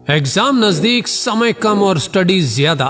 Exam नजदीक, समय कम और स्टडी ज्यादा।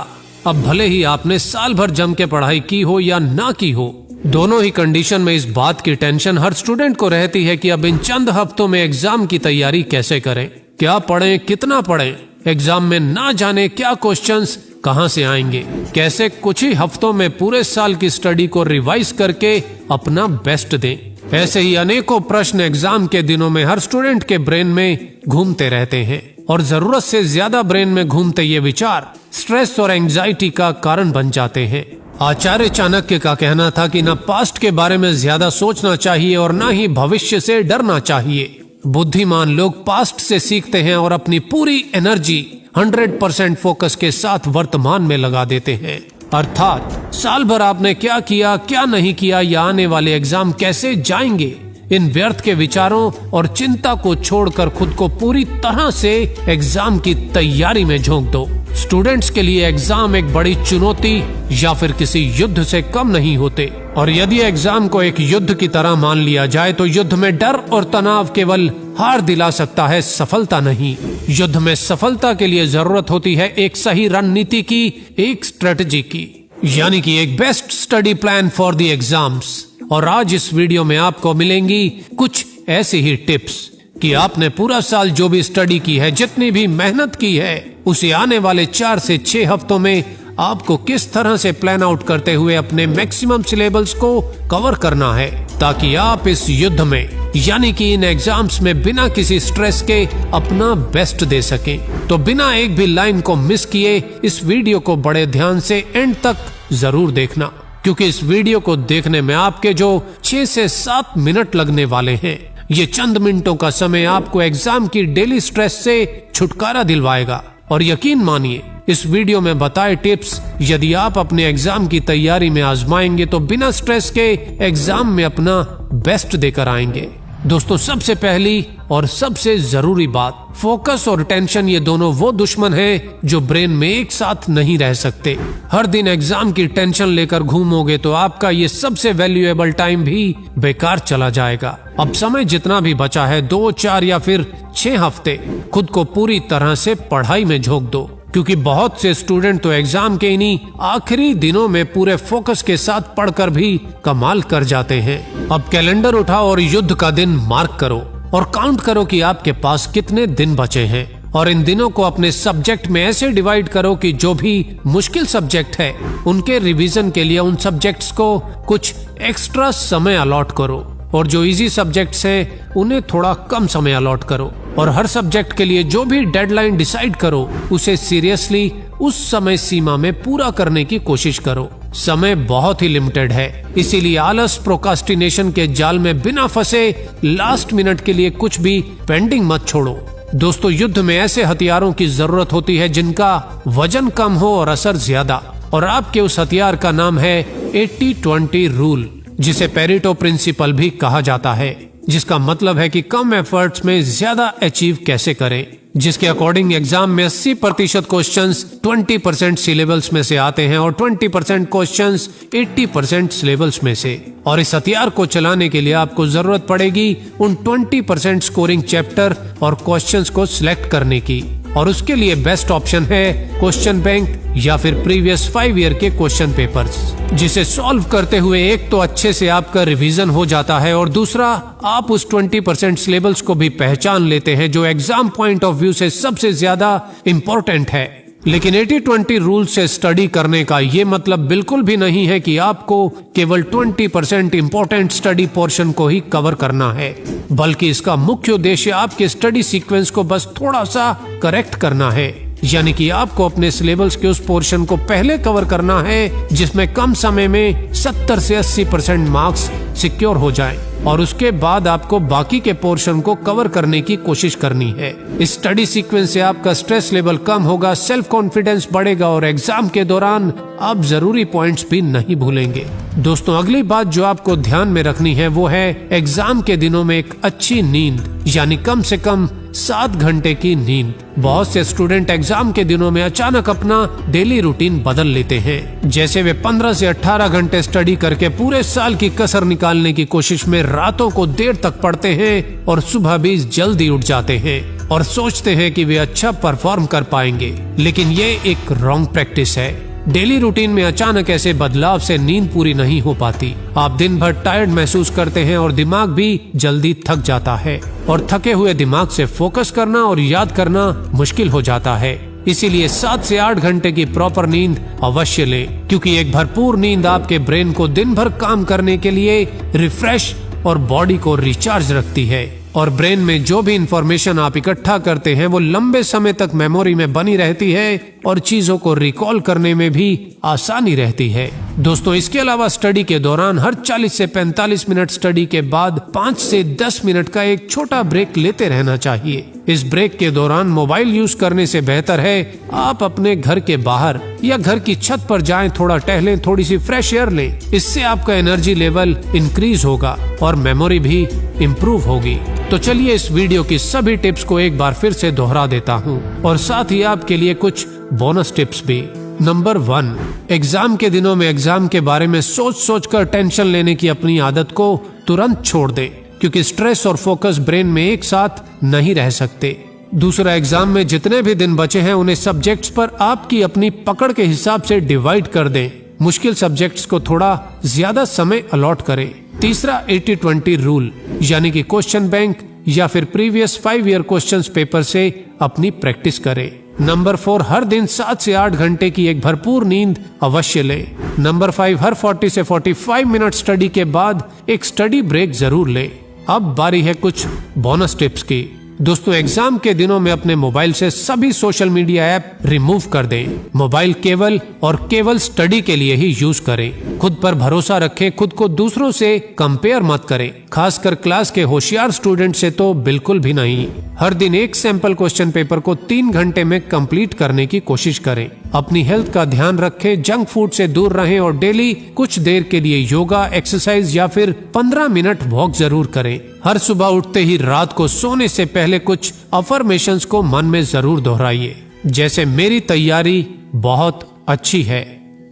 अब भले ही आपने साल भर जम के पढ़ाई की हो या ना की हो, दोनों ही कंडीशन में इस बात की टेंशन हर स्टूडेंट को रहती है कि अब इन चंद हफ्तों में एग्जाम की तैयारी कैसे करें, क्या पढ़ें, कितना पढ़ें, एग्जाम में ना जाने क्या क्वेश्चंस कहां से आएंगे, कैसे कुछ ही हफ्तों में पूरे साल की स्टडी को रिवाइज करके अपना बेस्ट दें। ऐसे ही अनेकों प्रश्न एग्जाम के दिनों में हर स्टूडेंट के ब्रेन में घूमते रहते हैं और जरूरत से ज्यादा ब्रेन में घूमते ये विचार स्ट्रेस और एंजाइटी का कारण बन जाते हैं। आचार्य चाणक्य का कहना था कि न पास्ट के बारे में ज्यादा सोचना चाहिए और न ही भविष्य से डरना चाहिए। बुद्धिमान लोग पास्ट से सीखते हैं और अपनी पूरी एनर्जी 100% फोकस के साथ वर्तमान में लगा देते हैं। अर्थात साल भर आपने क्या किया, क्या नहीं किया, या आने वाले एग्जाम कैसे जाएंगे, इन व्यर्थ के विचारों और चिंता को छोड़कर खुद को पूरी तरह से एग्जाम की तैयारी में झोंक दो। स्टूडेंट्स के लिए एग्जाम एक बड़ी चुनौती या फिर किसी युद्ध से कम नहीं होते, और यदि एग्जाम को एक युद्ध की तरह मान लिया जाए तो युद्ध में डर और तनाव केवल हार दिला सकता है, सफलता नहीं। युद्ध में सफलता के लिए जरूरत होती है एक सही रणनीति की, एक स्ट्रेटजी की, यानी कि एक best study plan for the exams. और आज इस वीडियो में आपको मिलेंगी कुछ ऐसी ही टिप्स कि आपने पूरा साल जो भी स्टडी की है, जितनी भी मेहनत की है, उसे आने वाले 4 से 6 हफ्तों में आपको किस तरह से प्लान आउट करते हुए अपने मैक्सिमम सिलेबस को कवर करना है, ताकि आप इस युद्ध में यानी कि इन एग्जाम्स में बिना किसी स्ट्रेस के अपना बेस्ट दे सकें। तो बिना एक भी लाइन को मिस किए इस वीडियो को बड़े ध्यान से एंड तक जरूर देखना, क्योंकि इस वीडियो को देखने में आपके जो 6 से 7 मिनट लगने वाले हैं, ये चंद मिनटों का समय आपको एग्जाम की डेली स्ट्रेस से छुटकारा दिलवाएगा। और यकीन मानिए, इस वीडियो में बताए टिप्स यदि आप अपने एग्जाम की तैयारी में आजमाएंगे तो बिना स्ट्रेस के एग्जाम में अपना बेस्ट देकर आएंगे। दोस्तों, सबसे पहली और सबसे जरूरी बात, फोकस और टेंशन ये दोनों वो दुश्मन हैं जो ब्रेन में एक साथ नहीं रह सकते। हर दिन एग्जाम की टेंशन लेकर घूमोगे तो आपका ये सबसे वैल्यूएबल टाइम भी बेकार चला जाएगा। अब समय जितना भी बचा है, 2, 4 या फिर 6 हफ्ते, खुद को पूरी तरह से पढ़ाई में झोंक दो, क्योंकि बहुत से स्टूडेंट तो एग्जाम के इन्हीं आखिरी दिनों में पूरे फोकस के साथ पढ़कर भी कमाल कर जाते हैं। अब कैलेंडर उठाओ और युद्ध का दिन मार्क करो और काउंट करो कि आपके पास कितने दिन बचे हैं, और इन दिनों को अपने सब्जेक्ट में ऐसे डिवाइड करो कि जो भी मुश्किल सब्जेक्ट है उनके रिवीजन के लिए उन सब्जेक्ट्स को कुछ एक्स्ट्रा समय अलॉट करो, और जो इजी सब्जेक्ट्स हैं उन्हें थोड़ा कम समय अलॉट करो, और हर सब्जेक्ट के लिए जो भी डेडलाइन डिसाइड करो उसे सीरियसली उस समय सीमा में पूरा करने की कोशिश करो। समय बहुत ही लिमिटेड है, इसीलिए आलस, प्रोकास्टिनेशन के जाल में बिना फंसे लास्ट मिनट के लिए कुछ भी पेंडिंग मत छोड़ो। दोस्तों, युद्ध में ऐसे हथियारों की जरूरत होती है जिनका वजन कम हो और असर ज्यादा, और आपके उस हथियार का नाम है 80-20 रूल, जिसे पेरेटो प्रिंसिपल भी कहा जाता है, जिसका मतलब है कि कम एफर्ट्स में ज्यादा अचीव कैसे करें, जिसके अकॉर्डिंग एग्जाम में 80% क्वेश्चंस 20% सिलेबस में से आते हैं और 20% क्वेश्चंस 80% सिलेबस में से। और इस हथियार को चलाने के लिए आपको जरूरत पड़ेगी उन 20% स्कोरिंग चैप्टर और क्वेश्चंस को सिलेक्ट करने की, और उसके लिए बेस्ट ऑप्शन है क्वेश्चन बैंक या फिर प्रीवियस 5 ईयर के क्वेश्चन पेपर्स, जिसे सॉल्व करते हुए एक तो अच्छे से आपका रिवीजन हो जाता है और दूसरा आप उस 20% सिलेबस को भी पहचान लेते हैं जो एग्जाम पॉइंट ऑफ व्यू से सबसे ज्यादा इम्पोर्टेंट है। लेकिन 80-20 रूल से स्टडी करने का ये मतलब बिल्कुल भी नहीं है कि आपको केवल 20% इम्पोर्टेंट स्टडी पोर्शन को ही कवर करना है, बल्कि इसका मुख्य उद्देश्य आपके स्टडी सीक्वेंस को बस थोड़ा सा करेक्ट करना है, यानी कि आपको अपने सिलेबस के उस पोर्शन को पहले कवर करना है जिसमें कम समय में 70 से 80% मार्क्स सिक्योर हो जाएं, और उसके बाद आपको बाकी के पोर्शन को कवर करने की कोशिश करनी है। इस स्टडी सीक्वेंस से आपका स्ट्रेस लेवल कम होगा, सेल्फ कॉन्फिडेंस बढ़ेगा और एग्जाम के दौरान आप जरूरी पॉइंट्स भी नहीं भूलेंगे। दोस्तों अगली बात जो आपको ध्यान में रखनी है वो है एग्जाम के दिनों में एक अच्छी नींद, यानी कम से कम 7 घंटे की नींद। बहुत से स्टूडेंट एग्जाम के दिनों में अचानक अपना डेली रूटीन बदल लेते हैं। जैसे वे 15 से 18 घंटे स्टडी करके पूरे साल की कसर निकालने की कोशिश में रातों को देर तक पढ़ते हैं और सुबह भी जल्दी उठ जाते हैं और सोचते हैं कि वे अच्छा परफॉर्म कर पाएंगे, लेकिन ये एक रॉन्ग प्रैक्टिस है। डेली रूटीन में अचानक ऐसे बदलाव से नींद पूरी नहीं हो पाती। आप दिन भर टायर्ड महसूस करते हैं और दिमाग भी जल्दी थक जाता है और थके हुए दिमाग से फोकस करना और याद करना मुश्किल हो जाता है। इसीलिए 7 से 8 घंटे की प्रॉपर नींद अवश्य लें, क्योंकि एक भरपूर नींद आपके ब्रेन को दिन भर काम करने के लिए रिफ्रेश और बॉडी को रिचार्ज रखती है और ब्रेन में जो भी इंफॉर्मेशन आप इकट्ठा करते हैं वो लंबे समय तक मेमोरी में बनी रहती है और चीजों को रिकॉल करने में भी आसानी रहती है। दोस्तों इसके अलावा स्टडी के दौरान हर 40 से 45 मिनट स्टडी के बाद 5 से 10 मिनट का एक छोटा ब्रेक लेते रहना चाहिए। इस ब्रेक के दौरान मोबाइल यूज करने से बेहतर है आप अपने घर के बाहर या घर की छत पर जाएं, थोड़ा टहलें, थोड़ी सी फ्रेश एयर लें। इससे आपका एनर्जी लेवल इंक्रीज होगा और मेमोरी भी इम्प्रूव होगी। तो चलिए इस वीडियो की सभी टिप्स को एक बार फिर से दोहरा देता हूँ और साथ ही आपके लिए कुछ बोनस टिप्स भी। नंबर 1, एग्जाम के दिनों में एग्जाम के बारे में सोच कर टेंशन लेने की अपनी आदत को तुरंत छोड़ दें, क्योंकि स्ट्रेस और फोकस ब्रेन में एक साथ नहीं रह सकते। दूसरा, एग्जाम में जितने भी दिन बचे हैं उन्हें सब्जेक्ट्स पर आपकी अपनी पकड़ के हिसाब से डिवाइड कर दें। मुश्किल सब्जेक्ट्स को थोड़ा ज्यादा समय अलॉट करें। तीसरा, 80-20 रूल, यानी कि क्वेश्चन बैंक या फिर प्रीवियस 5 ईयर क्वेश्चंस पेपर से अपनी प्रैक्टिस करें। नंबर 4, हर दिन 7 से 8 घंटे की एक भरपूर नींद अवश्य लें। नंबर 5, हर 40 से 45 मिनट स्टडी के बाद एक स्टडी ब्रेक जरूर लें। अब बारी है कुछ बोनस टिप्स की। दोस्तों एग्जाम के दिनों में अपने मोबाइल से सभी सोशल मीडिया ऐप रिमूव कर दें। मोबाइल केवल स्टडी के लिए ही यूज करें। खुद पर भरोसा रखें, खुद को दूसरों से कंपेयर मत करें, खासकर क्लास के होशियार स्टूडेंट से तो बिल्कुल भी नहीं। हर दिन एक सैंपल क्वेश्चन पेपर को 3 घंटे में कंप्लीट करने की कोशिश करें। अपनी हेल्थ का ध्यान रखें, जंक फूड से दूर रहें और डेली कुछ देर के लिए योगा, एक्सरसाइज या फिर 15 मिनट वॉक जरूर करें। हर सुबह उठते ही रात को सोने से पहले कुछ अफर्मेशंस को मन में जरूर दोहराइए, जैसे मेरी तैयारी बहुत अच्छी है,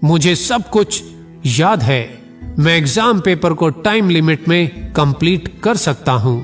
मुझे सब कुछ याद है, मैं एग्जाम पेपर को टाइम लिमिट में कंप्लीट कर सकता हूँ।